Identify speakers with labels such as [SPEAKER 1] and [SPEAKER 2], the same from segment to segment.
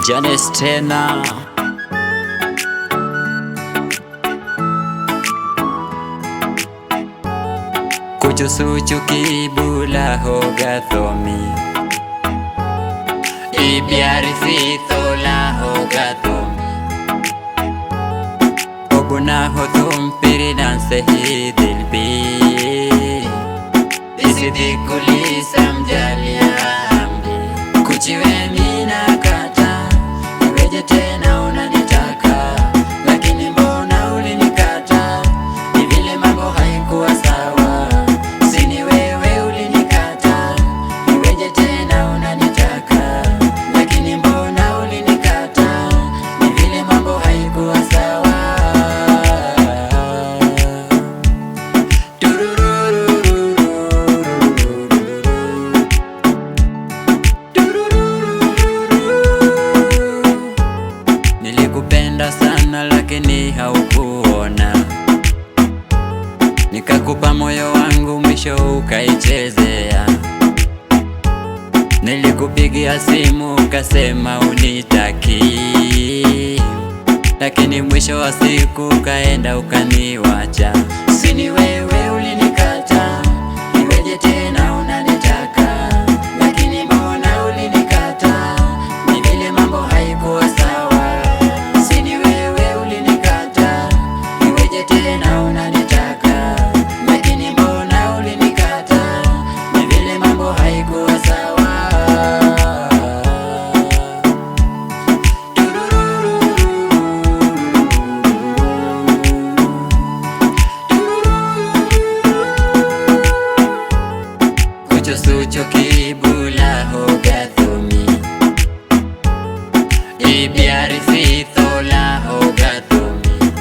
[SPEAKER 1] Janice tena kucho sucho kibula hoga thomi ibiari fithola hoga thomi obuna hothum pirinan sehi dilbi isidi kulisa mjalia ambi kuchiwe mina kata iweje tena unanitaka lakini mbona ulinikata ni vile mambo haikuwa sawa sini wewe ulinikata iweje tena unanitaka lakini mbona ulinikata ni vile mambo haikuwa sawa Nilikupenda sana lakini haukuona, nikakupa moyo wangu mwisho ukaichezea. Nilikupigia simu ukasema unitaki, lakini mwisho wa siku ukaenda ukaniwacha. Sini wewe ulinikata, iweje tena unanitaka, lakini mbona ulinikata, ni vile mambo haikuwa sawa. Sini wewe ulinikata, iweje tena unanitaka, lakini mbona ulinikata, ni vile mambo haikuwa sawa. Kucho sucho kibula hoga thomi ibiari fithola hoga thomi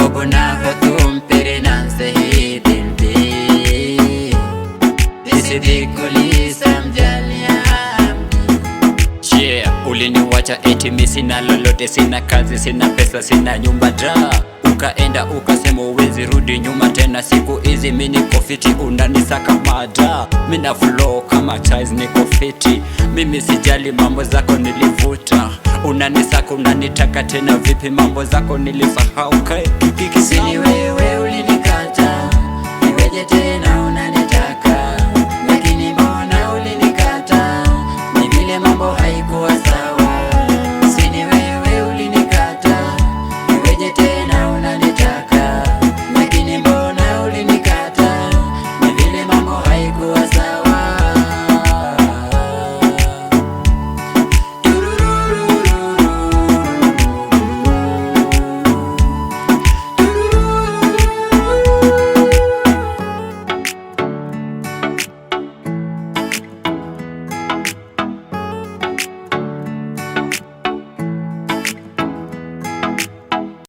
[SPEAKER 1] obuna hothum pirinan sehi dilbi isidi kulisa mjalia ambi. Uliniwacha eti mi sina lolote, sina kazi, sina pesa, sina nyumba dra. Ukaenda ukasema uwezi rudi nyuma tena, siku hizi mi niko fiti, unanisaka mada. Mina flow kama Charles niko fiti, mimi sijali mambo zako nilivuta. Unanisaka unanitaka tena vipi, mambo zako nilisahau. Sini wewe ulinikata, iweje tena